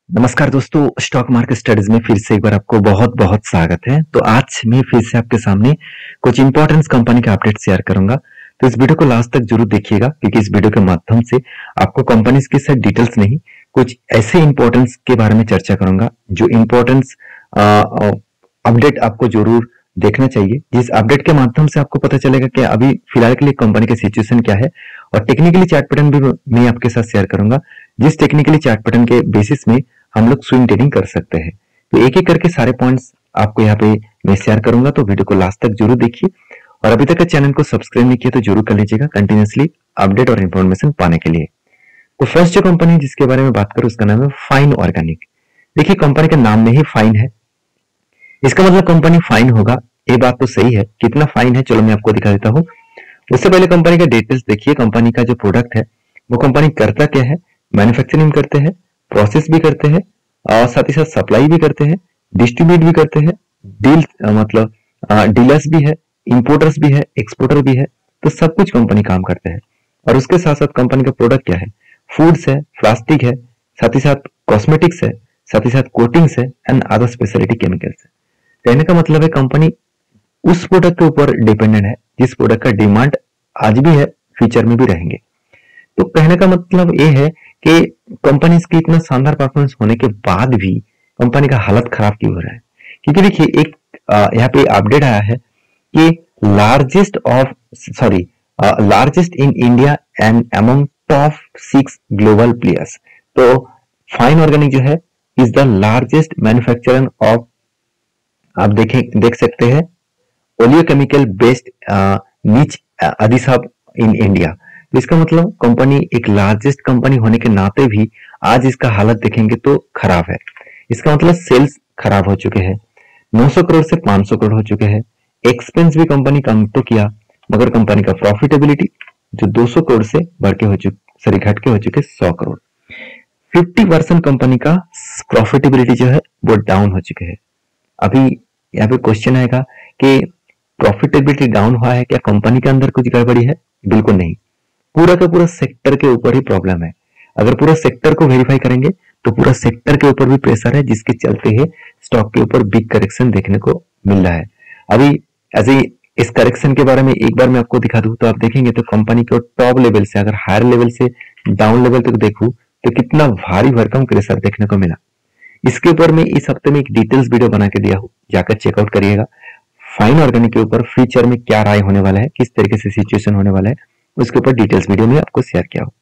नमस्कार दोस्तों, stock market studies में फिर से एक बार आपको बहुत बहुत स्वागत है। तो आज मैं फिर से आपके सामने कुछ इंपॉर्टेंट कंपनी का अपडेट शेयर करूंगा। तो इस वीडियो को लास्ट तक जरूर देखिएगा, क्योंकि इस वीडियो के माध्यम से आपको कंपनीज की सिर्फ डिटेल्स नहीं, कुछ ऐसे इंपॉर्टेंस के बारे में चर्चा करूंगा जो इंपॉर्टेंस अपडेट आपको जरूर देखना चाहिए। जिस अपडेट के माध्यम से आपको पता चलेगा कि अभी फिलहाल के लिए कंपनी की सिचुएशन क्या है, और टेक्निकली चार्ट पैटर्न भी मैं आपके साथ शेयर करूंगा, जिस टेक्निकली चार्ट पैटर्न के बेसिस में हम लोग स्विंग ट्रेडिंग कर सकते हैं। तो एक एक करके सारे पॉइंट्स आपको यहाँ पे मैं शेयर करूंगा, तो वीडियो को लास्ट तक जरूर देखिए। और अभी तक चैनल को सब्सक्राइब नहीं किया तो जरूर कर लीजिएगा कंटिन्यूसली अपडेट और इन्फॉर्मेशन पाने के लिए। तो फर्स्ट जो कंपनी जिसके बारे में बात करूं उसका नाम है फाइन ऑर्गेनिक। देखिए, कंपनी का नाम में ही फाइन है, इसका मतलब कंपनी फाइन होगा। ये बात तो सही है। कितना फाइन है चलो मैं आपको दिखा देता हूँ। उससे पहले कंपनी का डिटेल्स देखिए। कंपनी का जो प्रोडक्ट है वो कंपनी करता क्या है, मैन्युफैक्चरिंग करते हैं, प्रोसेस भी करते हैं, और साथ ही साथ सप्लाई भी करते हैं, डिस्ट्रीब्यूट भी करते हैं, डील मतलब डीलर्स भी है, इंपोर्टर्स भी है, एक्सपोर्टर भी है। तो सब कुछ कंपनी काम करते हैं। और उसके साथ साथ कंपनी का प्रोडक्ट क्या है, फूड्स है, प्लास्टिक है, साथ ही साथ कॉस्मेटिक्स है, साथ ही साथ कोटिंग्स है एंड अदर स्पेशलिटी केमिकल्स है। कहने का मतलब है कंपनी उस प्रोडक्ट के ऊपर डिपेंडेंट है जिस प्रोडक्ट का डिमांड आज भी है, फ्यूचर में भी रहेंगे। तो कहने का मतलब ये है कि कंपनी की इतना शानदार परफॉर्मेंस होने के बाद भी कंपनी का हालत खराब क्यों हो रहा है। क्योंकि देखिए, एक यहाँ पे अपडेट आया है कि largest in India and among top 6 global players. तो फाइन ऑर्गेनिक जो है is the largest manufacturer of, आप देख सकते हैं, ओलियोकेमिकल बेस्ड निच अदिसाब इन इंडिया। तो इसका मतलब कंपनी एक लार्जेस्ट कंपनी होने के नाते भी आज इसका हालत देखेंगे तो खराब है। इसका मतलब सेल्स खराब हो चुके हैं, 900 करोड़ से 500 करोड़ हो चुके हैं। एक्सपेंस भी कंपनी कम तो किया, मगर कंपनी का प्रॉफिटेबिलिटी जो 200 करोड़ से घट के हो चुके 100 करोड़। 50% कंपनी का प्रॉफिटेबिलिटी जो है वो डाउन हो चुके हैं। अभी यहाँ पे क्वेश्चन आएगा कि प्रॉफिटेबिलिटी डाउन हुआ है, क्या कंपनी के अंदर कुछ गड़बड़ी है? बिल्कुल नहीं, पूरा का पूरा सेक्टर के ऊपर ही प्रॉब्लम है। अगर पूरा सेक्टर को वेरीफाई करेंगे तो पूरा सेक्टर के ऊपर भी प्रेशर है, जिसके चलते है स्टॉक के ऊपर बिग करेक्शन देखने को मिल रहा है। अभी ऐसे इस करेक्शन के बारे में एक बार मैं आपको दिखा दूं तो आप देखेंगे तो कंपनी को टॉप लेवल से अगर हायर लेवल से डाउन लेवल तक देखूं तो कितना भारी भरकम प्रेशर देखने को मिला। इसके ऊपर मैं इस हफ्ते में एक डिटेल्स वीडियो बना के दिया हूं, जाकर चेकआउट करिएगा। फाइन ऑर्गेनिक के ऊपर फ्यूचर में क्या राय होने वाला है, किस तरीके से सिचुएशन होने वाला है, उसके ऊपर डिटेल्स वीडियो में आपको शेयर किया हो।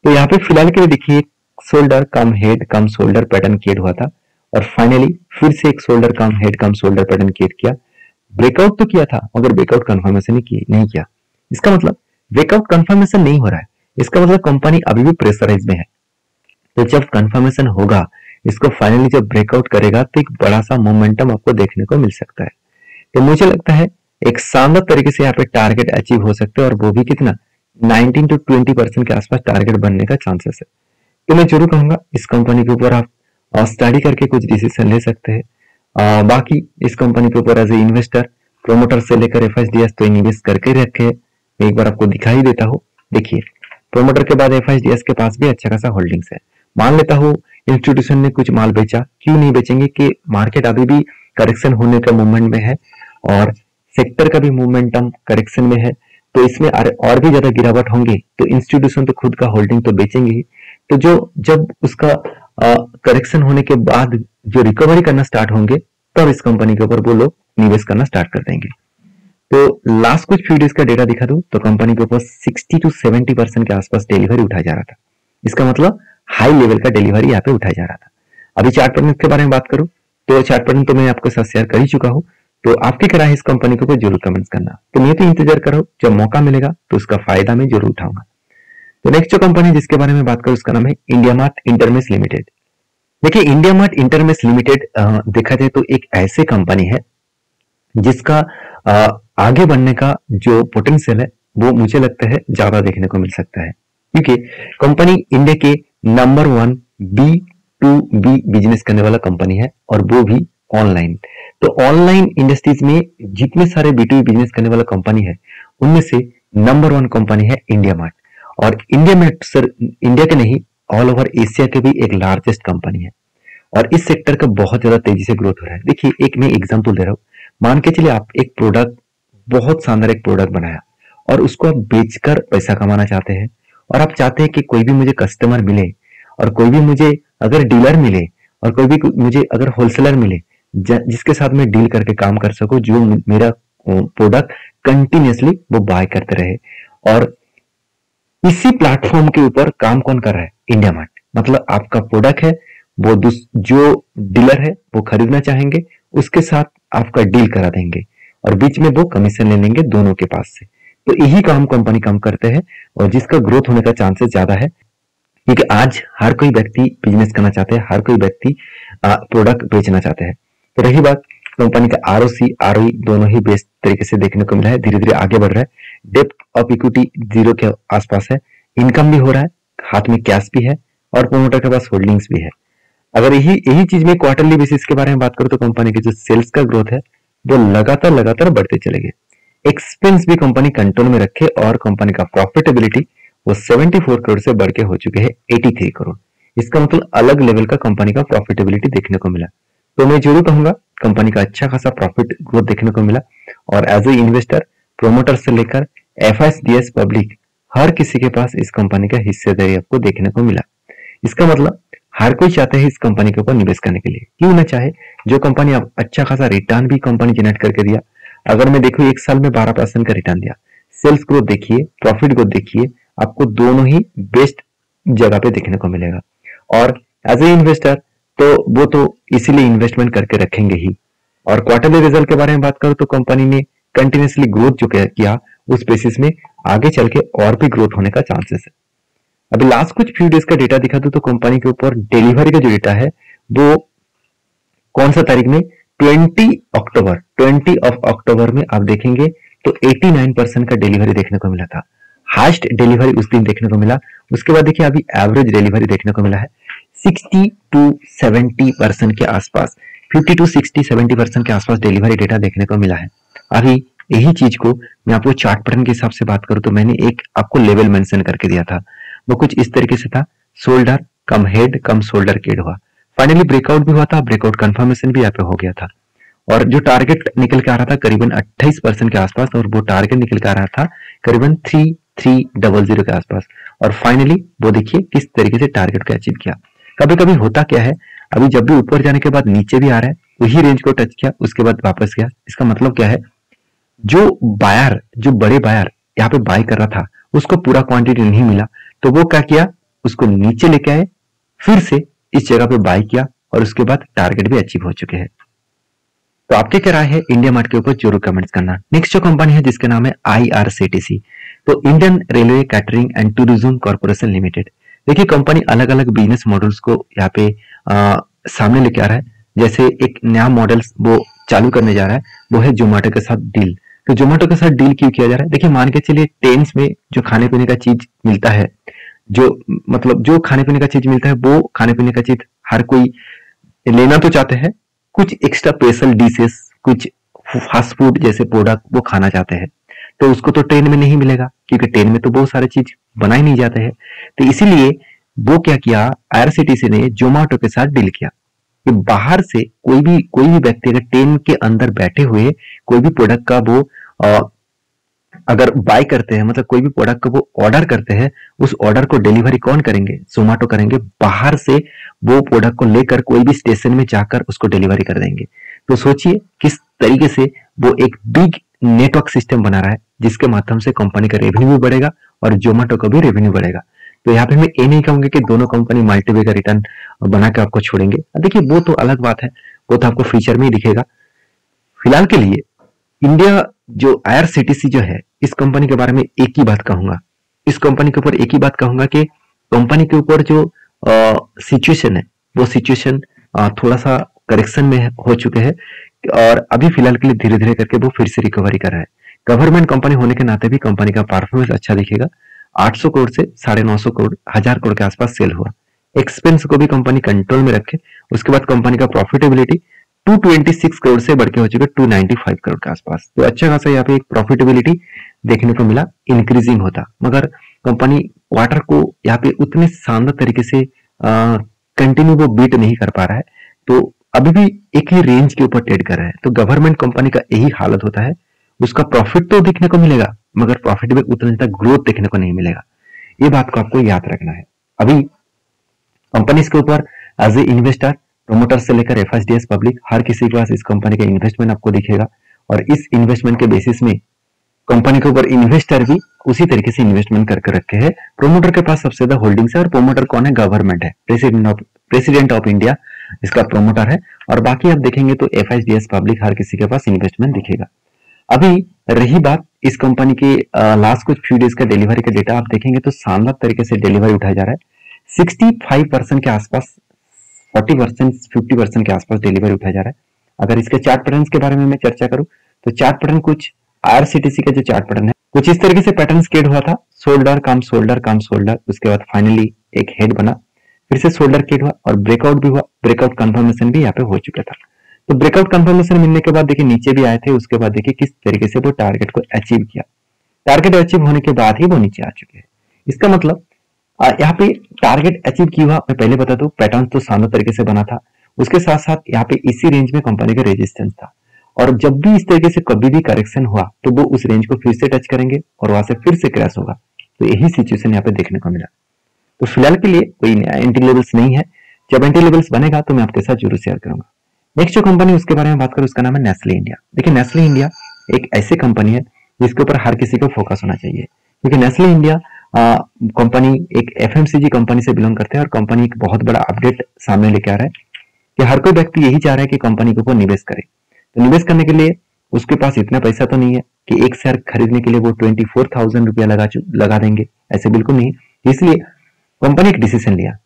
तो यहाँ पे फिलहाल के लिए देखिए, शोल्डर कम हेड कम शोल्डर पैटर्न क्रिएट हुआ था, और फाइनली फिर से एक शोल्डर कम हेड कम शोल्डर पैटर्न क्रिएट किया। ब्रेकआउट तो किया था मगर ब्रेकआउट कंफर्मेशन नहीं किया। इसका मतलब ब्रेकआउट कंफर्मेशन नहीं हो रहा है, इसका मतलब कंपनी अभी भी प्रेशराइज में है। तो जब कंफर्मेशन होगा, इसको फाइनली जब ब्रेकआउट करेगा तो एक बड़ा सा मोमेंटम आपको देखने को मिल सकता है। तो मुझे लगता है एक शानदार तरीके से यहाँ पे टारगेट अचीव हो सकते हैं, और वो भी कितना 19 to 20% के आसपास टारगेट बनने का चांसेस है। तो मैं जरूर कहूंगा इस कंपनी के ऊपर आप स्टडी करके कुछ डिसीजन ले सकते हैं। बाकी इस कंपनी के ऊपर एज ए इन्वेस्टर, प्रोमोटर से लेकर एफआईडीएस तो इन्वेस्ट करके रखे। मैं एक बार आपको दिखाई देता हूँ। देखिए, प्रोमोटर के बाद एफआईडीएस के पास भी अच्छा खासा होल्डिंग्स है। मान लेता हूँ इंस्टीट्यूशन ने कुछ माल बेचा, क्यों नहीं बेचेंगे कि मार्केट अभी भी करेक्शन होने का मूवमेंट में है, और सेक्टर का भी मोमेंटम करेक्शन में है। तो इसमें और भी ज्यादा गिरावट होंगे तो इंस्टीट्यूशन तो खुद का होल्डिंग तो बेचेंगे ही। तो जब उसका करेक्शन होने के बाद जो रिकवरी करना स्टार्ट होंगे, तब इस कंपनी के ऊपर वो लोग निवेश करना स्टार्ट कर देंगे। तो लास्ट कुछ फ्यू डेज का डेटा दिखा दूं तो कंपनी के ऊपर 60 to 70% के आसपास डिलीवरी उठाया जा रहा था। इसका मतलब हाई लेवल का डिलीवरी यहाँ पे उठाया जा रहा था। अभी चार्ट पैटर्न के बारे में बात करूं तो चार्ट पैटर्न तो मैं आपके साथ शेयर कर ही चुका हूं। तो आपकी क्या राय है इस कंपनी को जरूर कमेंट्स करना। तो मैं तो इंतजार कर रहा हूं, जब मौका मिलेगा तो उसका फायदा मैं जरूर उठाऊंगा। तो नेक्स्ट जो कंपनी जिसके बारे में बात करूं उसका नाम है इंडिया मार्ट इंटरमेश लिमिटेड। देखिए, इंडिया मार्ट इंटरमेश लिमिटेड देखा जाए तो एक ऐसे कंपनी है जिसका आगे बढ़ने का जो पोटेंशियल है वो मुझे लगता है ज्यादा देखने को मिल सकता है, क्योंकि कंपनी इंडिया के नंबर 1 B2B बिजनेस करने वाला कंपनी है, और वो भी ऑनलाइन। तो ऑनलाइन इंडस्ट्रीज में जितने सारे B2B बिजनेस करने वाला कंपनी है उनमें से नंबर 1 कंपनी है इंडिया मार्ट। और इंडिया में सर, इंडिया के नहीं ऑल ओवर एशिया के भी एक लार्जेस्ट कंपनी है। और इस सेक्टर का बहुत ज्यादा तेजी से ग्रोथ हो रहा है। देखिए एक मैं एग्जांपल दे रहा हूँ, मान के चलिए आप एक प्रोडक्ट, बहुत शानदार एक प्रोडक्ट बनाया और उसको आप बेचकर पैसा कमाना चाहते हैं, और आप चाहते हैं कि कोई भी मुझे कस्टमर मिले, और कोई भी मुझे अगर डीलर मिले, और कोई भी मुझे अगर होलसेलर मिले जिसके साथ मैं डील करके काम कर सकूं, जो मेरा प्रोडक्ट कंटिन्यूसली वो बाय करते रहे। और इसी प्लेटफॉर्म के ऊपर काम कौन कर रहा है? India mart. मतलब आपका प्रोडक्ट है, वो जो डीलर है वो खरीदना चाहेंगे, उसके साथ आपका डील करा देंगे, और बीच में वो कमीशन ले लेंगे दोनों के पास से। तो यही काम कंपनी काम करते हैं, और जिसका ग्रोथ होने का चांसेस ज्यादा है, क्योंकि आज हर कोई व्यक्ति बिजनेस करना चाहते हैं, हर कोई व्यक्ति प्रोडक्ट बेचना चाहते हैं। तो रही बात कंपनी का आरओसी आरओई दोनों ही बेस्ट तरीके से देखने को मिला है, धीरे धीरे आगे बढ़ रहा है। डेप्थ ऑफ इक्विटी 0 के आसपास है, इनकम भी हो रहा है, हाथ में कैश भी है, और प्रोमोटर के पास होल्डिंग्स भी है। अगर यही चीज में क्वार्टरली बेसिस के बारे में बात करूं तो कंपनी के जो सेल्स का ग्रोथ है वो लगातार बढ़ते चले गए। एक्सपेंस भी कंपनी कंट्रोल में रखे, और कंपनी का प्रॉफिटेबिलिटी वो 74 करोड़ से बढ़ के हो चुके हैं 83 करोड़। इसका मतलब अलग लेवल का कंपनी का प्रॉफिटेबिलिटी देखने को मिला। तो मैं जरूर कहूंगा कंपनी का अच्छा खासा प्रॉफिट ग्रोथ देखने को मिला, और एज ए इन्वेस्टर, प्रोमोटर से लेकर एफएसडीएस पब्लिक, हर किसी के पास इस कंपनी का हिस्सेदारी आपको देखने को मिला। इसका मतलब हर कोई चाहते हैं इस कंपनी के ऊपर निवेश करने के लिए, क्यों ना चाहे। जो कंपनी आप अच्छा खासा रिटर्न भी कंपनी जनरेट करके दिया, अगर मैं देखूं 1 साल में 12% का रिटर्न दिया, सेल्स ग्रोथ देखिए, प्रॉफिट ग्रोथ देखिए, आपको दोनों ही बेस्ट जगह पे देखने को मिलेगा। और एज ए इन्वेस्टर तो वो तो इसीलिए इन्वेस्टमेंट करके रखेंगे ही। और क्वार्टरली रिजल्ट के बारे में बात करूं तो कंपनी ने कंटिन्यूसली ग्रोथ जो किया, उस बेसिस में आगे चल के और भी ग्रोथ होने का चांसेस है। अभी लास्ट कुछ फ्यू डेज का डेटा दिखा दूं तो कंपनी के ऊपर डिलीवरी का जो डेटा है वो कौन सा तारीख में, 20 अक्टूबर में आप देखेंगे तो 89% का डिलीवरी देखने को मिला था। हाईएस्ट डिलीवरी उस दिन देखने को मिला। उसके बाद देखिए अभी एवरेज डिलीवरी देखने को मिला है 60 to 70% के आसपास, 50 to 60 70% के आसपास डिलीवरी डेटा देखने को मिला है। अभी यही चीज को मैं आपको चार्ट पैटर्न के हिसाब से बात करूं तो मैंने एक आपको लेवल मेंशन करके दिया था, वो कुछ इस तरीके से था, शोल्डर कम हेड कम शोल्डर केड हुआ, फाइनली ब्रेकआउट भी हुआ था, ब्रेकआउट कंफर्मेशन भी यहाँ पे हो गया था। और जो टारगेट निकल के आ रहा था करीबन 28% के आसपास, और वो टारगेट निकल के आ रहा था करीबन 3300 के आसपास। और फाइनली वो देखिए किस तरीके से टारगेट को अचीव किया। कभी कभी होता क्या है, अभी जब भी ऊपर जाने के बाद नीचे भी आ रहा है, वही रेंज को टच किया उसके बाद वापस गया। इसका मतलब क्या है, जो बड़े बायर यहाँ पे बाय कर रहा था उसको पूरा क्वांटिटी नहीं मिला, तो वो क्या किया, उसको नीचे लेके आए, फिर से इस जगह पे बाय किया, और उसके बाद टारगेट भी अचीव हो चुके हैं। तो आपके क्या राय है इंडिया मार्ट के ऊपर जरूर कमेंट्स करना। नेक्स्ट जो कंपनी है जिसका नाम है IRCTC, तो Indian railway catering and tourism corporation limited. देखिए कंपनी अलग अलग बिजनेस मॉडल्स को यहाँ पे सामने लेके आ रहा है। जैसे एक नया मॉडल वो चालू करने जा रहा है, वो है जोमेटो के साथ डील। तो जोमेटो के साथ डील क्यों किया जा रहा है, देखिए मान के चलिए टेंस में जो खाने पीने का चीज मिलता है, जो खाने पीने का चीज मिलता है, वो खाने पीने का चीज हर कोई लेना तो चाहते हैं, कुछ एक्स्ट्रा स्पेशल डिशेस, कुछ फास्ट फूड जैसे प्रोडक्ट वो खाना चाहते हैं, तो उसको तो ट्रेन में नहीं मिलेगा, क्योंकि ट्रेन में तो बहुत सारे चीज बनाए नहीं जाते हैं। तो इसीलिए वो क्या किया, IRCTC ने जोमेटो के साथ डील किया कि बाहर से कोई भी व्यक्ति अगर ट्रेन के अंदर बैठे हुए कोई भी प्रोडक्ट का वो अगर बाय करते हैं, मतलब कोई भी प्रोडक्ट को वो ऑर्डर करते हैं, उस ऑर्डर को डिलीवरी कौन करेंगे, जोमेटो करेंगे। बाहर से वो प्रोडक्ट को लेकर कोई भी स्टेशन में जाकर उसको डिलीवरी कर देंगे। तो सोचिए किस तरीके से वो एक बिग नेटवर्क सिस्टम बना रहा है, जिसके माध्यम से कंपनी का रेवेन्यू भी बढ़ेगा और जोमेटो का भी रेवेन्यू बढ़ेगा। तो यहाँ पे मैं ये नहीं कहूंगा कि दोनों कंपनी मल्टीवे का रिटर्न बना के आपको छोड़ेंगे, देखिए वो तो अलग बात है, वो तो आपको फ्यूचर में ही दिखेगा। फिलहाल के लिए इंडिया जो IRCTC जो है, इस कंपनी के बारे में एक ही बात कहूंगा, इस कंपनी के ऊपर एक ही बात कहूंगा कि कंपनी के ऊपर जो सिचुएशन है, वो सिचुएशन थोड़ा सा करेक्शन में हो चुके हैं, और अभी फिलहाल के लिए धीरे धीरे करके वो फिर से रिकवरी कर रहा है। गवर्नमेंट कंपनी होने के नाते भी कंपनी का परफॉर्मेंस अच्छा दिखेगा। 800 करोड़ से 950 करोड़ 1000 करोड़ के आसपास सेल हुआ। एक्सपेंस को भी कंपनी कंट्रोल में रखे, उसके बाद कंपनी का प्रॉफिटेबिलिटी 226 करोड़ से बढ़ के हो चुके 295 करोड़ के आसपास। तो अच्छा खासा यहाँ पे एक प्रॉफिटेबिलिटी देखने को मिला, इंक्रीजिंग होता। मगर कंपनी क्वार्टर को यहाँ पे उतने शानदार तरीके से कंटिन्यू वो बीट नहीं कर पा रहा है, तो अभी भी एक ही रेंज के ऊपर ट्रेड कर रहा है। तो गवर्नमेंट कंपनी का यही हालत होता है, उसका प्रॉफिट तो दिखने को मिलेगा मगर प्रॉफिट में उतना ज्यादा ग्रोथ देखने को नहीं मिलेगा। ये बात को आपको याद रखना है। अभी कंपनीज के ऊपर एज ए इन्वेस्टर, प्रोमोटर से लेकर एफआईडीएस पब्लिक, हर किसी के पास इस कंपनी का इन्वेस्टमेंट आपको दिखेगा और इस इन्वेस्टमेंट के बेसिस में कंपनी के ऊपर इन्वेस्टर भी उसी तरीके से इन्वेस्टमेंट करके रखे हैं। प्रोमोटर के पास सबसे ज्यादा होल्डिंग्स है और प्रोमोटर कौन है? गवर्नमेंट है, प्रेसिडेंट ऑफ इंडिया इसका प्रोमोटर है। और बाकी आप देखेंगे तो एफआईडीएस पब्लिक, हर किसी के पास इन्वेस्टमेंट दिखेगा। अभी रही बात इस कंपनी की लास्ट कुछ फ्यू डेज का डिलीवरी का डेटा आप देखेंगे तो शानदार तरीके से डिलीवरी उठाया जा रहा है। 65% के आसपास, 40% 50% के आसपास डिलीवरी उठाया जा रहा है। अगर इसके चार्ट पैटर्न्स के बारे में मैं चर्चा करूं तो चार्ट पैटर्न कुछ आईआरसीटीसी का जो चार्ट पैटर्न है कुछ इस तरीके से पैटर्न क्रिएट हुआ था, शोल्डर कम शोल्डर कम शोल्डर, उसके बाद फाइनली एक हेड बना, फिर से शोल्डर क्रिएट हुआ और ब्रेकआउट भी हुआ। ब्रेकआउट कंफर्मेशन भी यहाँ पे हो चुका था। तो ब्रेकआउट कंफर्मेशन मिलने के बाद देखिए नीचे भी आए थे, उसके बाद देखिए किस तरीके से वो टारगेट को अचीव किया। टारगेट अचीव होने के बाद ही वो नीचे आ चुके हैं। इसका मतलब यहाँ पे टारगेट अचीव किया हुआ, मैं पहले बता दूं पैटर्न तो शानदार तरीके से बना था, उसके साथ साथ यहाँ पे इसी रेंज में कंपनी का रेजिस्टेंस था और जब भी इस तरीके से कभी भी करेक्शन हुआ तो वो उस रेंज को फिर से टच करेंगे और वहां से फिर से क्रैश होगा। तो यही सिचुएशन यहाँ पे देखने को मिला। तो फिलहाल के लिए कोई नया एंट्री लेवल्स नहीं है, जब एंट्री लेवल्स बनेगा तो मैं आपके साथ जरूर शेयर करूंगा। नेक्स्ट जो कंपनी उसके बारे में बात करूं उसका नाम है नेस्ले इंडिया। देखिए नेस्ले इंडिया एक ऐसी कंपनी है जिसके ऊपर हर किसी को फोकस होना चाहिए, क्योंकि नेस्ले इंडिया कंपनी एक एफएमसीजी कंपनी से बिलोंग करते हैं और कंपनी एक बहुत बड़ा अपडेट सामने लेके आ रहा है कि हर कोई व्यक्ति यही चाह रहा है कि कंपनी के ऊपर निवेश करे। तो निवेश करने के लिए उसके पास इतना पैसा तो नहीं है कि एक शेयर खरीदने के लिए वो 24,000 रुपया लगा देंगे, ऐसे बिल्कुल नहीं। इसलिए कंपनी एक डिसीजन लिया,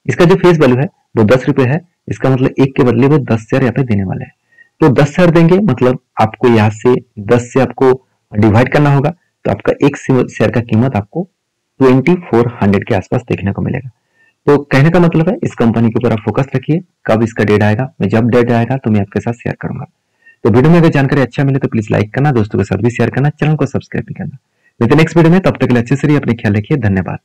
इसका जो फेस वैल्यू है वो 10 रुपए है, इसका मतलब एक के बदले वो 10 शेयर यहाँ पे देने वाले हैं। तो 10 शेयर देंगे मतलब आपको यहाँ से 10 से आपको डिवाइड करना होगा, तो आपका एक शेयर का कीमत आपको 2400 के आसपास देखने को मिलेगा। तो कहने का मतलब है इस कंपनी के ऊपर आप फोकस रखिए, कब इसका डेट आएगा, मैं जब डेट आएगा तो मैं आपके साथ शेयर करूंगा। तो वीडियो में अगर जानकारी अच्छा मिले तो प्लीज लाइक करना, दोस्तों के साथ भी शेयर करना, चैनल को सब्सक्राइब भी करना। मिलते नेक्स्ट वीडियो में, तब तक के लिए अच्छे से रहिए, अपने ख्याल रखिए, धन्यवाद।